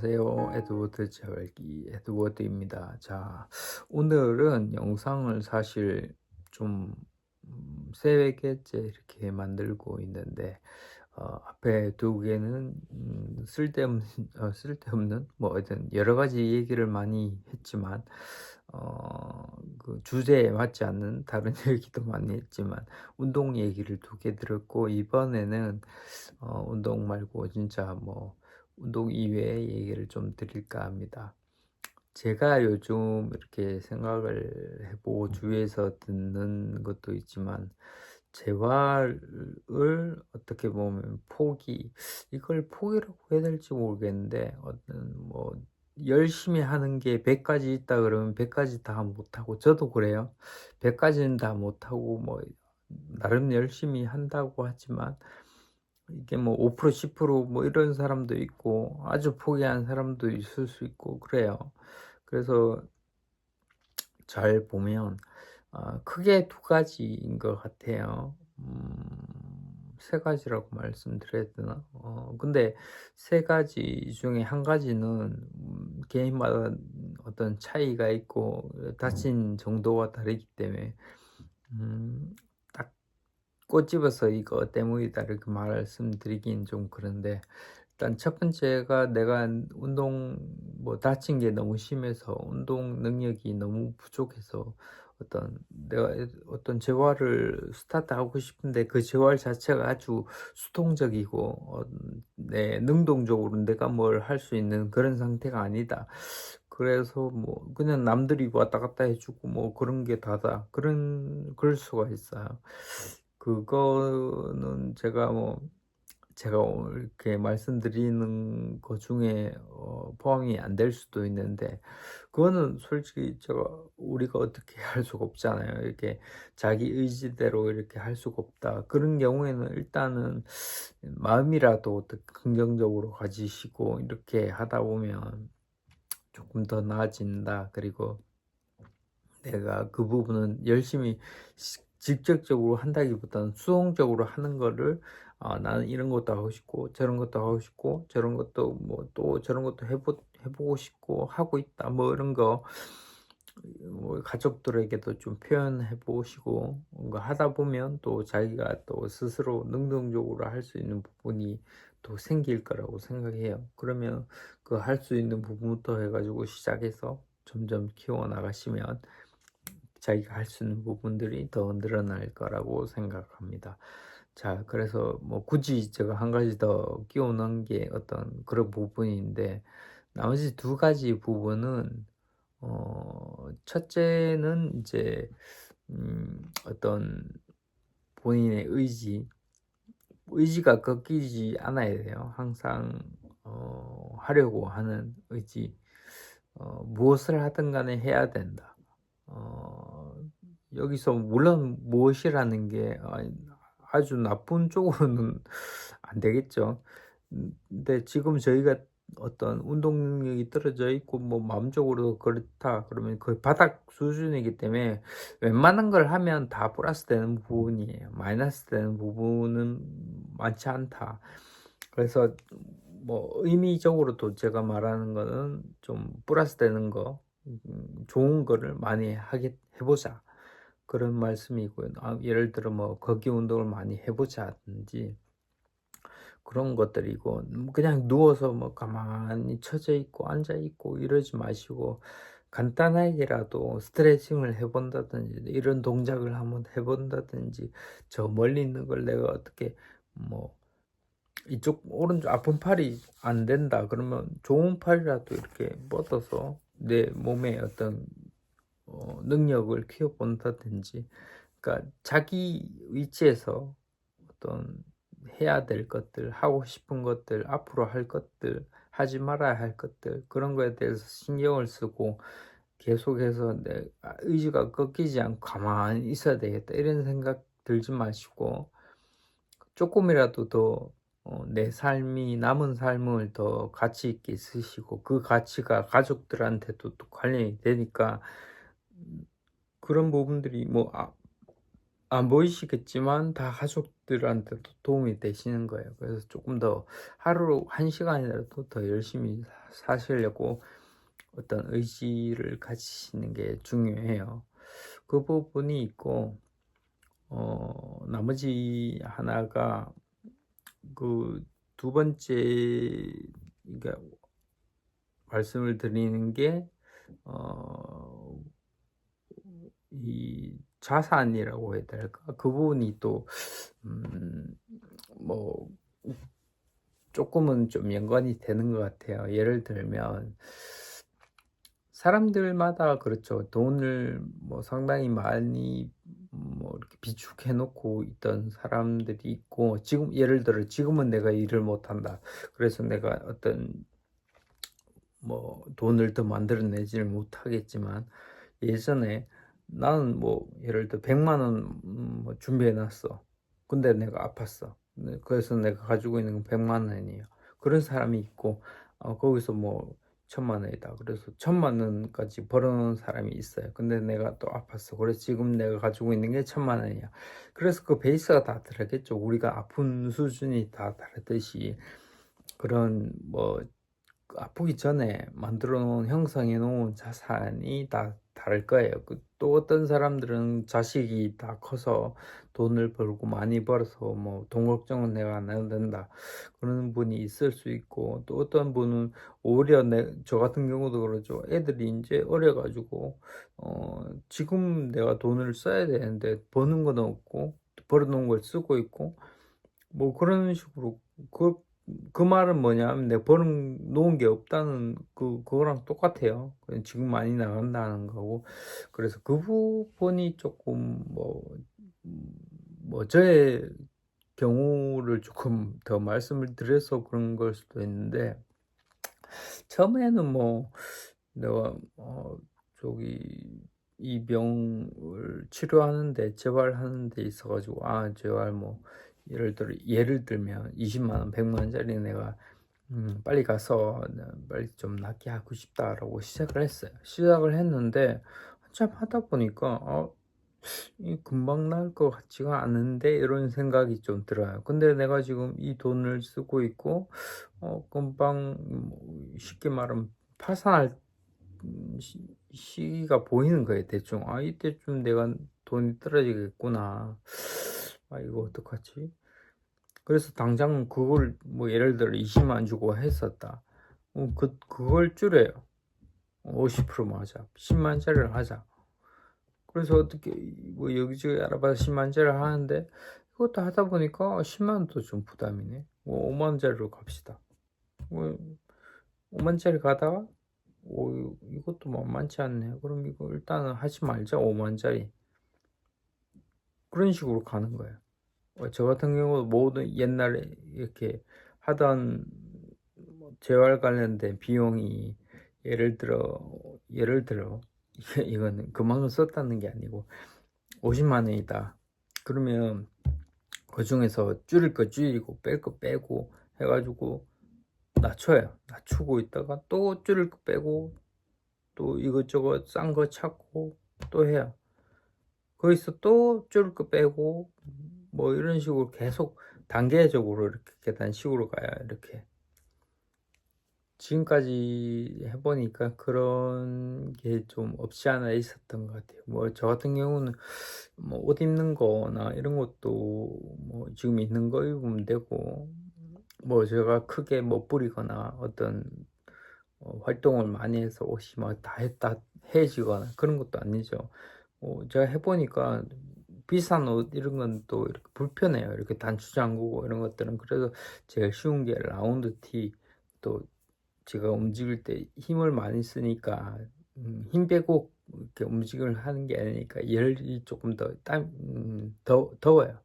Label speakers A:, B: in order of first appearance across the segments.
A: 안녕하세요. 에드워드 재활기 에드워드입니다. 자, 오늘은 영상을 사실 좀 3개째 이렇게 만들고 있는데, 앞에 2개는 쓸데없는 뭐 하여튼 여러 가지 얘기를 많이 했지만, 그 주제에 맞지 않는 다른 얘기도 많이 했지만 운동 얘기를 2개 들었고, 이번에는 운동 말고 진짜 뭐 운동 이외의 얘기를 좀 드릴까 합니다. 제가 요즘 이렇게 생각을 해보고 주위에서 듣는 것도 있지만, 재활을 어떻게 보면 이걸 포기라고 해야 될지 모르겠는데, 어떤 뭐 열심히 하는 게 100가지 있다 그러면 100가지 다 못하고, 저도 그래요. 100가지는 다 못하고 뭐 나름 열심히 한다고 하지만, 이게 뭐 5% 10%뭐 이런 사람도 있고 아주 포기한 사람도 있을 수 있고 그래요. 그래서 잘 보면 크게 2가지인 것 같아요. 3가지라고 말씀드려야 되나? 근데 3가지 중에 1가지는 개인마다 어떤 차이가 있고 다친 정도가 다르기 때문에 딱 꼬집어서 "이거 때문이다." 이렇게 말씀드리긴 좀 그런데, 일단 첫 번째가 내가 다친 게 너무 심해서 운동 능력이 너무 부족해서, 내가 어떤 재활을 스타트하고 싶은데 그 재활 자체가 아주 수동적이고 능동적으로 내가 뭘 할 수 있는 그런 상태가 아니다. 그래서 뭐 그냥 남들이 왔다 갔다 해 주고 뭐 그런 게 다다. 그럴 수가 있어요. 그거는 제가 오늘 이렇게 말씀드리는 것 중에 포함이 안 될 수도 있는데, 그거는 솔직히 우리가 어떻게 할 수가 없잖아요. 이렇게 자기 의지대로 이렇게 할 수가 없다. 그런 경우에는 일단은 마음이라도 어떻게 긍정적으로 가지시고 이렇게 하다 보면 조금 더 나아진다. 그리고 내가 그 부분은 열심히 직접적으로 한다기보다는 수동적으로 하는 거를, 나는 이런 것도 하고 싶고 저런 것도 하고 싶고 저런 것도 뭐 또 저런 것도 해보고 싶고 하고 있다, 뭐 이런 거 뭐 가족들에게도 좀 표현해 보시고, 뭔가 하다 보면 또 자기가 또 스스로 능동적으로 할 수 있는 부분이 또 생길 거라고 생각해요. 그러면 그 할 수 있는 부분부터 해 가지고 시작해서 점점 키워 나가시면 자기가 할 수 있는 부분들이 더 늘어날 거라고 생각합니다. 자, 그래서 뭐 굳이 제가 1가지 더 끼워 넣은 게 어떤 그런 부분인데, 나머지 2가지 부분은, 첫째는 이제 어떤 본인의 의지가 꺾이지 않아야 돼요. 항상 하려고 하는 의지. 무엇을 하든 간에 해야 된다. 어 여기서 물론 무엇이라는 게 아주 나쁜 쪽으로는 안 되겠죠. 근데 지금 저희가 어떤 운동 능력이 떨어져 있고 뭐 마음적으로 그렇다 그러면 거의 바닥 수준이기 때문에 웬만한 걸 하면 다 플러스 되는 부분이에요. 마이너스 되는 부분은 많지 않다. 그래서 뭐 의미적으로도 제가 말하는 거는 좀 플러스 되는 거, 좋은 거를 많이 하게 해 보자, 그런 말씀이고요. 예를 들어 뭐 걷기 운동을 많이 해 보자든지 그런 것들이고, 그냥 누워서 뭐 가만히 처져 있고 앉아 있고 이러지 마시고, 간단하게라도 스트레칭을 해 본다든지 이런 동작을 한번 해 본다든지, 저 멀리 있는 걸 내가 어떻게 뭐 이쪽 오른쪽 아픈 팔이 안 된다 그러면 좋은 팔이라도 이렇게 뻗어서 내 몸의 어떤 능력을 키워 본다든지, 그러니까 자기 위치에서 어떤 해야 될 것들, 하고 싶은 것들, 앞으로 할 것들, 하지 말아야 할 것들, 그런 거에 대해서 신경을 쓰고 계속해서 내 의지가 꺾이지 않고 가만히 있어야 되겠다 이런 생각 들지 마시고, 쪼끔이라도 더 내 삶이 남은 삶을 더 가치 있게 쓰시고, 그 가치가 가족들한테도 또 관련이 되니까, 그런 부분들이 뭐 안 보이시겠지만 다 가족들한테도 도움이 되시는 거예요. 그래서 조금 더 하루 1시간이라도 더 열심히 사시려고 어떤 의지를 가지시는 게 중요해요. 그 부분이 있고, 나머지 하나가 그 두 번째, 그러니까 말씀을 드리는 게, 어, 이 자산이라고 해야 될까? 그 부분이 또, 음, 뭐, 조금은 좀 연관이 되는 것 같아요. 예를 들면, 사람들마다 그렇죠. 돈을 뭐 상당히 많이 뭐 이렇게 비축해 놓고 있던 사람들이 있고, 지금 예를 들어 지금은 내가 일을 못 한다. 그래서 내가 어떤 뭐 돈을 더 만들어내지를 못하겠지만, 예전에 나는 뭐 예를 들어 100만 원 뭐 준비해 놨어. 근데 내가 아팠어. 그래서 내가 가지고 있는 건 100만 원이에요. 그런 사람이 있고, 거기서 뭐 1000만 원이다. 그래서 1000만 원까지 벌어놓은 사람이 있어요. 근데 내가 또 아팠어. 그래서 지금 내가 가지고 있는 게 1000만 원이야. 그래서 그 베이스가 다 다르겠죠. 우리가 아픈 수준이 다 다르듯이, 그런 뭐 아프기 전에 만들어 놓은 형성해 놓은 자산이 다 다를 거예요. 또 어떤 사람들은 자식이 다 커서 돈을 벌고 많이 벌어서 뭐 돈 걱정은 내가 안 해도 된다, 그런 분이 있을 수 있고, 또 어떤 분은 오히려 저 같은 경우도 그러죠. 애들이 이제 어려 가지고 지금 내가 돈을 써야 되는데 버는 건 없고 벌어 놓은 걸 쓰고 있고, 뭐 그런 식으로, 그 말은 뭐냐면 내가 벌어 놓은 게 없다는 그거랑 똑같아요. 그냥 지금 많이 나간다는 거고. 그래서 그 부분이 조금 뭐 저의 경우를 조금 더 말씀을 드려서 그런 걸 수도 있는데, 처음에는 뭐 내가 저기 이 병을 치료하는데, 재활하는 데 있어 가지고, 재활 뭐 예를 들면 20만 원, 100만 원짜리 내가 빨리 가서 빨리 좀 낫게 하고 싶다라고 시작을 했어요. 시작을 했는데 한참 하다 보니까 이 금방 나을 것 같지가 않은데, 이런 생각이 좀 들어요. 근데 내가 지금 이 돈을 쓰고 있고 금방 쉽게 말하면 파산할 시기가 보이는 거예요. 대충 이때쯤 내가 돈이 떨어지겠구나. 이거 어떡하지? 그래서 당장 그걸 뭐 예를 들어 20만 원 주고 했었다. 그걸 줄여요. 50%만 하자. 10만 원짜리를 하자. 그래서 어떻게 뭐 여기저기 알아봐서 10만 원짜리를 하는데, 이것도 하다 보니까 10만 원도 좀 부담이네. 뭐 5만 원짜리로 갑시다. 뭐 5만 원짜리 가다가 이것도 만만치 않네. 그럼 이거 일단은 하지 말자. 5만 원짜리. 그런 식으로 가는 거예요. 저 같은 경우 모든 옛날에 이렇게 하던 뭐 재활 관련된 비용이, 예를 들어 이거는 그만큼 썼다는 게 아니고 50만 원이다. 그러면 그 중에서 줄일 거 줄이고 뺄 거 빼고 해가지고 낮춰요. 낮추고 있다가 또 줄일 거 빼고 또 이것저것 싼 거 찾고 또 해요. 거기서 또 줄일 거 빼고 뭐 이런 식으로 계속 단계적으로 이렇게 계단식으로 가요. 이렇게 지금까지 해보니까 그런 게 좀 없지 않아 있었던 것 같아요. 뭐 저 같은 경우는 뭐 옷 입는 거나 이런 것도 뭐 지금 있는 거 입으면 되고, 뭐 제가 크게 못 부리거나 어떤 활동을 많이 해서 옷이 막 다 했다 해지거나 그런 것도 아니죠. 제가 해보니까 비싼 옷 이런 건 또 이렇게 불편해요. 이렇게 단추 잠그고 이런 것들은. 그래서 제일 쉬운 게 라운드 티. 또 제가 움직일 때 힘을 많이 쓰니까 힘 빼고 이렇게 움직임을 하는 게 아니니까 열이 조금 더 더워요.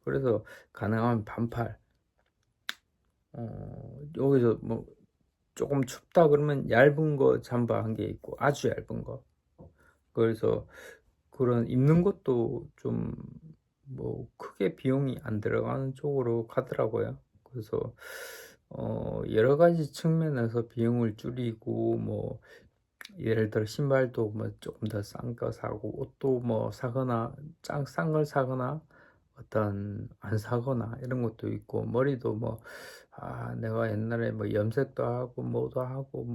A: 그래서 가능하면 반팔. 여기서 뭐 조금 춥다 그러면 얇은 거 잠바 한 개 있고, 아주 얇은 거. 그래서 그런 입는 것도 좀 뭐 크게 비용이 안 들어가는 쪽으로 가더라고요. 그래서 여러 가지 측면에서 비용을 줄이고 뭐 예를 들어 신발도 뭐 조금 더 싼 거 사고 옷도 뭐 사거나 싼 걸 사거나 어떤 안 사거나 이런 것도 있고 머리도 뭐 내가 옛날에 뭐 염색도 하고 뭐도 하고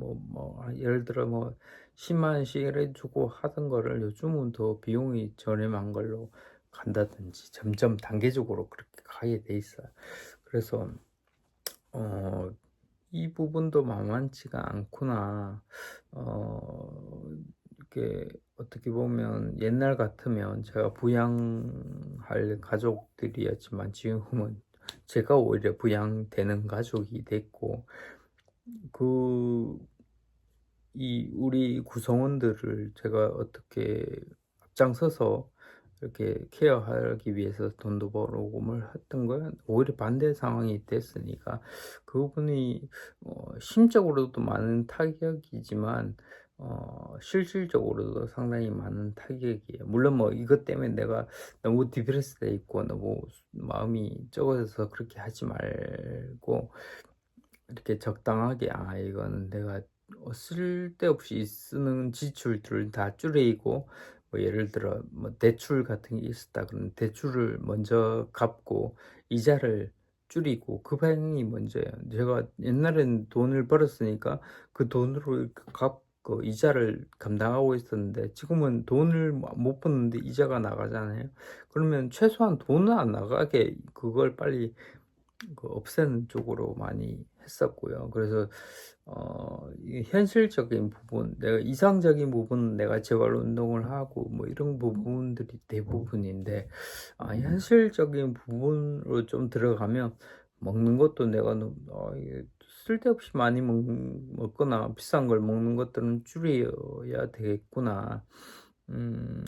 A: 예를 들어 뭐 10만 원씩 이래 주고 하던 거를 요즘은 더 비용이 저렴한 걸로 간다든지 점점 단계적으로 그렇게 가게 돼 있어요. 그래서 어 '이 부분도 만만치가 않구나.' 이렇게 어떻게 보면 옛날 같으면 제가 부양할 가족들이었지만 지금은 제가 오히려 부양되는 가족이 됐고 그 우리 구성원들을 제가 어떻게 앞장서서 이렇게 케어하기 위해서 돈도 벌어오고 뭘 했던 거야 오히려 반대 상황이 됐으니까 그 부분이 심적으로도 많은 타격이지만 실질적으로도 상당히 많은 타격이에요. 물론 뭐 이것 때문에 내가 너무 디프레스 돼 있고 너무 마음이 적어져서 그렇게 하지 말고 이렇게 적당하게 이거는 내가 쓸데없이 쓰는 지출들을 다 줄이고 뭐 예를 들어 뭐 대출 같은 게 있었다 그러면 대출을 먼저 갚고 이자를 줄이고 그 방향이 먼저예요. 제가 옛날엔 돈을 벌었으니까 그 돈으로 이렇게 갚고 이자를 감당하고 있었는데 지금은 돈을 못 버는데 이자가 나가잖아요. 그러면 최소한 돈은 안 나가게 그걸 빨리 없애는 쪽으로 많이 했었고요. 그래서 이 현실적인 부분, 내가 이상적인 부분은 내가 재활 운동을 하고 뭐 이런 부분들이 대부분인데 현실적인 부분으로 좀 들어가면 먹는 것도 내가 너무 이게 쓸데없이 많이 먹거나 비싼 걸 먹는 것들은 줄여야 되겠구나. 음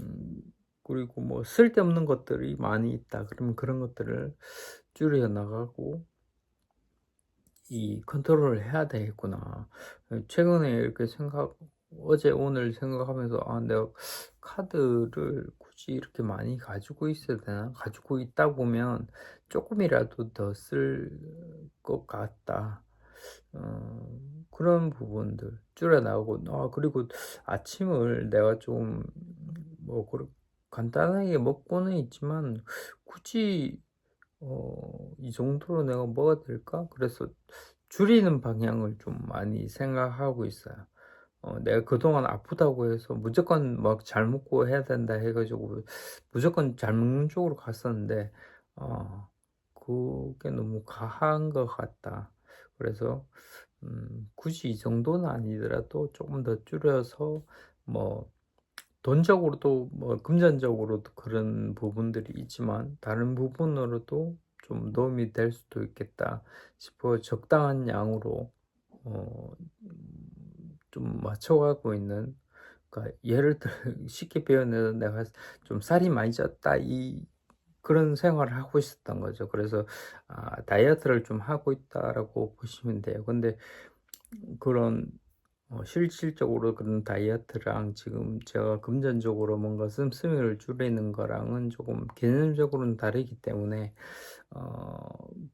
A: 그리고 뭐 쓸데없는 것들이 많이 있다. 그러면 그런 것들을 줄여 나가고 이 컨트롤을 해야 되겠구나. 최근에 이렇게 어제 오늘 생각하면서 내가 카드를 굳이 이렇게 많이 가지고 있어야 되나? 가지고 있다 보면 조금이라도 더 쓸 것 같다. 그런 부분들 줄여 나가고 그리고 아침을 내가 좀 뭐 간단하게 먹고는 있지만 굳이 이 정도로 내가 먹어야 될까? 그래서 줄이는 방향을 좀 많이 생각하고 있어요. 내가 그동안 아프다고 해서 무조건 막 잘 먹고 해야 된다 해 가지고 무조건 잘 먹는 쪽으로 갔었는데 그게 너무 과한 것 같다. 그래서 굳이 이 정도는 아니더라도 조금 더 줄여서 뭐 돈적으로도 뭐 금전적으로도 그런 부분들이 있지만 다른 부분으로도 좀 도움이 될 수도 있겠다 싶어 적당한 양으로 어 좀 맞춰가고 있는 그러니까 예를 들어 쉽게 표현해서 내가 좀 살이 많이 쪘다 그런 생활을 하고 있었던 거죠. 그래서 다이어트를 좀 하고 있다라고 보시면 돼요. 근데 그런 실질적으로 그런 다이어트랑 지금 제가 금전적으로 뭔가 씀씀이를 줄이는 거랑은 조금 개념적으로는 다르기 때문에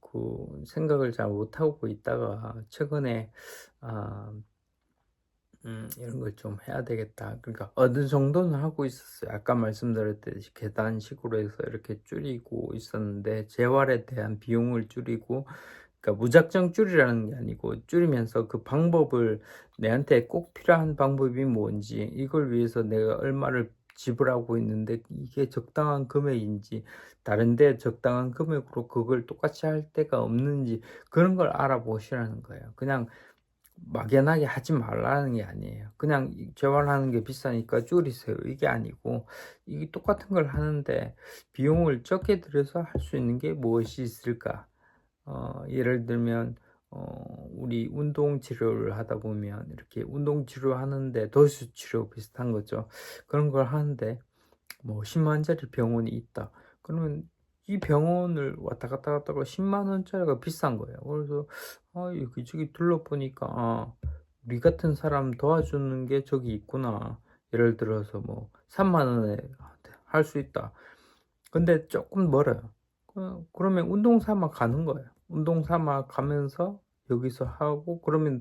A: 그 생각을 잘 못하고 있다가 최근에 아 이런 걸 좀 해야 되겠다. 그러니까 어느 정도는 하고 있었어요. 아까 말씀드렸듯이 계단식으로 해서 이렇게 줄이고 있었는데 재활에 대한 비용을 줄이고 그러니까 무작정 줄이라는 게 아니고 줄이면서 그 방법을 내한테 꼭 필요한 방법이 뭔지 이걸 위해서 내가 얼마를 지불하고 있는데 이게 적당한 금액인지 다른 데 적당한 금액으로 그걸 똑같이 할 데가 없는지 그런 걸 알아보시라는 거예요. 그냥 막연하게 하지 말라는 게 아니에요. 그냥 재활하는 게 비싸니까 줄이세요. 이게 아니고 이게 똑같은 걸 하는데 비용을 적게 들여서 할 수 있는 게 무엇이 있을까? 예를 들면 우리 운동 치료를 하다 보면 이렇게 운동 치료하는데 도수 치료 비슷한 거죠. 그런 걸 하는데 뭐 10만 원짜리 병원이 있다. 그러면 이 병원을 왔다 갔다 갔다가 10만 원짜리가 비싼 거예요. 그래서 여기저기 둘러보니까 우리 같은 사람 도와주는 게 저기 있구나. 예를 들어서 뭐 3만 원에 할 수 있다. 근데 조금 멀어요. 그러면 운동 삼아 가는 거예요. 운동 삼아 가면서 여기서 하고 그러면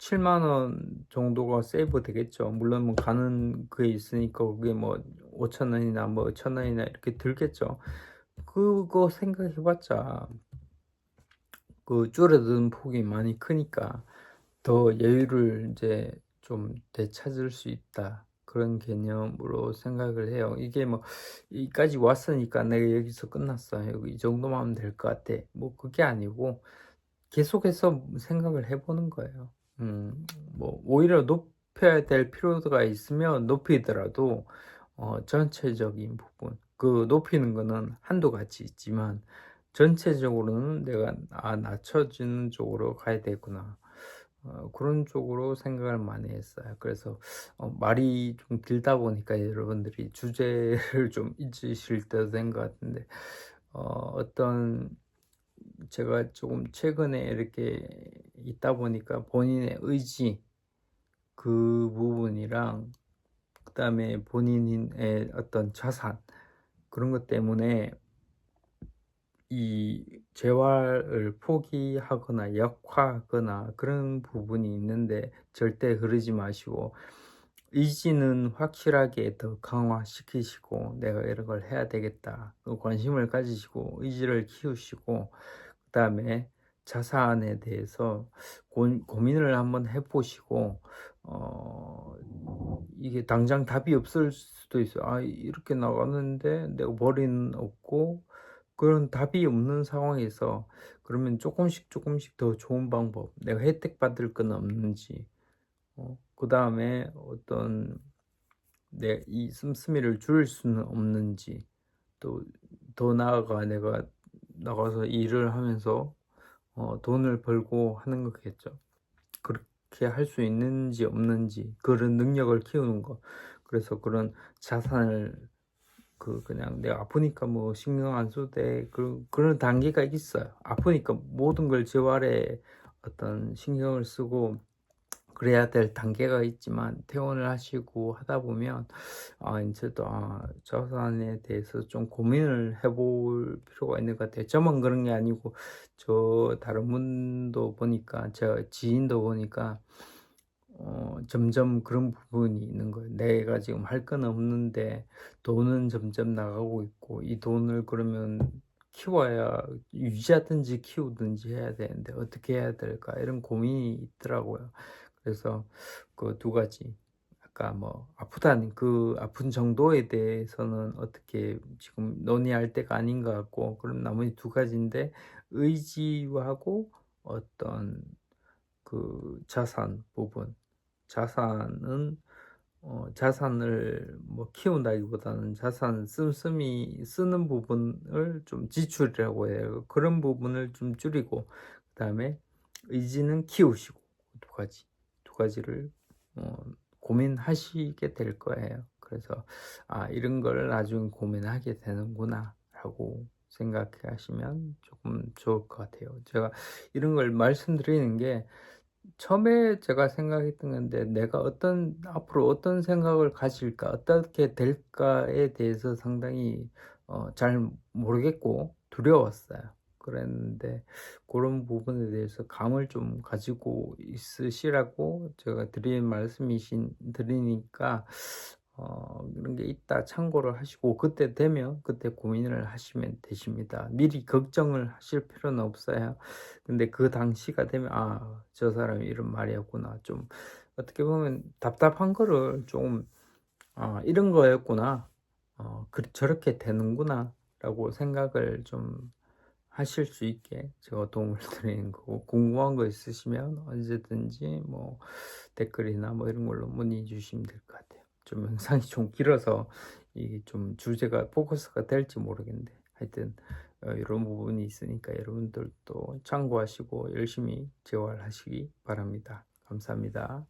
A: 7만 원 정도가 세이브 되겠죠. 물론 뭐 가는 그게 있으니까 그게 뭐 5천 원이나 뭐 천 원이나 이렇게 들겠죠. 그거 생각해 봤자 그 줄어드는 폭이 많이 크니까 더 여유를 인제 좀 되찾을 수 있다. 그런 개념으로 생각을 해요. 이게 뭐 '여기까지 왔으니까 내가 여기서 끝났어. 여기 이 정도만 하면 될 것 같아.' 뭐 그게 아니고 계속해서 생각을 해 보는 거예요. 뭐 오히려 높여야 될 필요가 있으면 높이더라도 전체적인 부분 그 높이는 거는 한도 가지 있지만 전체적으로는 내가 '아 낮춰지는 쪽으로 가야 되구나.' 그런 쪽으로 생각을 많이 했어요. 그래서 말이 좀 길다 보니까 여러분들이 주제를 좀 잊으실 때도 된 것 같은데 어떤 제가 조금 최근에 이렇게 있다 보니까 본인의 의지 그 부분이랑 그다음에 본인의 어떤 자산 그런 것 때문에 이 재활을 포기하거나 역화하거나 그런 부분이 있는데 절대 그러지 마시고 의지는 확실하게 더 강화시키시고 '내가 이런 걸 해야 되겠다.' 그 관심을 가지시고 의지를 키우시고 그다음에 자산에 대해서 고민을 한번 해 보시고 어 이게 당장 답이 없을 수도 있어요. '아 이렇게 나갔는데 내가 머리는 없고' 그런 답이 없는 상황에서 그러면 쪼끔씩 쪼끔씩 더 좋은 방법 내가 혜택 받을 건 없는지 그다음에 어떤 내 이 씀씀이를 줄일 수는 없는지 또 더 나아가 내가 나가서 일을 하면서 돈을 벌고 하는 거겠죠. 그렇게 할 수 있는지 없는지 그런 능력을 키우는 거. 그래서 그런 자산을 그냥 '내가 아프니까 뭐 신경 안 써도 돼.' 그런 단계가 있어요. 아프니까 모든 걸 재활에 어떤 신경을 쓰고 그래야 될 단계가 있지만 퇴원을 하시고 하다 보면 인제 또 자산에 대해서 좀 고민을 해볼 필요가 있는 것 같아요. 저만 그런 게 아니고 저 다른 분도 보니까 제가 지인도 보니까 점점 그런 부분이 있는 거예요. 내가 지금 할 건 없는데 돈은 점점 나가고 있고 이 돈을 그러면 키워야 유지하든지 키우든지 해야 되는데 '어떻게 해야 될까?' 이런 고민이 있더라고요. 그래서 그 두 가지 아까 뭐 아프다는 그 아픈 정도에 대해서는 어떻게 지금 논의할 때가 아닌 것 같고 그럼 나머지 두 가지인데 의지하고 어떤 그 자산 부분 자산은 자산을 뭐 키운다기보다는 자산 씀씀이 쓰는 부분을 좀 지출이라고 해요. 그런 부분을 좀 줄이고 그다음에 의지는 키우시고 두 가지, 두 가지를 어 고민하시게 될 거예요. 그래서 '아 이런 걸 나중에 고민하게 되는구나.'라고 생각하시면 조금 좋을 것 같아요. 제가 이런 걸 말씀드리는 게 처음에 제가 생각했던 건데 '내가 어떤 앞으로 어떤 생각을 가질까? 어떻게 될까?'에 대해서 상당히 잘 모르겠고 두려웠어요. 그랬는데 고런 부분에 대해서 감을 좀 가지고 있으시라고 제가 드린 말씀이신 드리니까 그런 게 있다 참고를 하시고 그때 되면 그때 고민을 하시면 되십니다. 미리 걱정을 하실 필요는 없어요. 근데 그 당시가 되면 '아 저 사람이 이런 말이었구나.' 좀 어떻게 보면 답답한 거를 좀 '아 이런 거였구나. 저렇게 되는구나.'라고 생각을 좀 하실 수 있게 제가 도움을 드리는 거고 궁금한 거 있으시면 언제든지 뭐 댓글이나 뭐 이런 걸로 문의 주시면 될 것 같아요. 좀 영상이 좀 길어서 이게 좀 주제가 포커스가 될지 모르겠는데 하여튼 이런 부분이 있으니까 여러분들도 참고하시고 열심히 재활하시기 바랍니다. 감사합니다.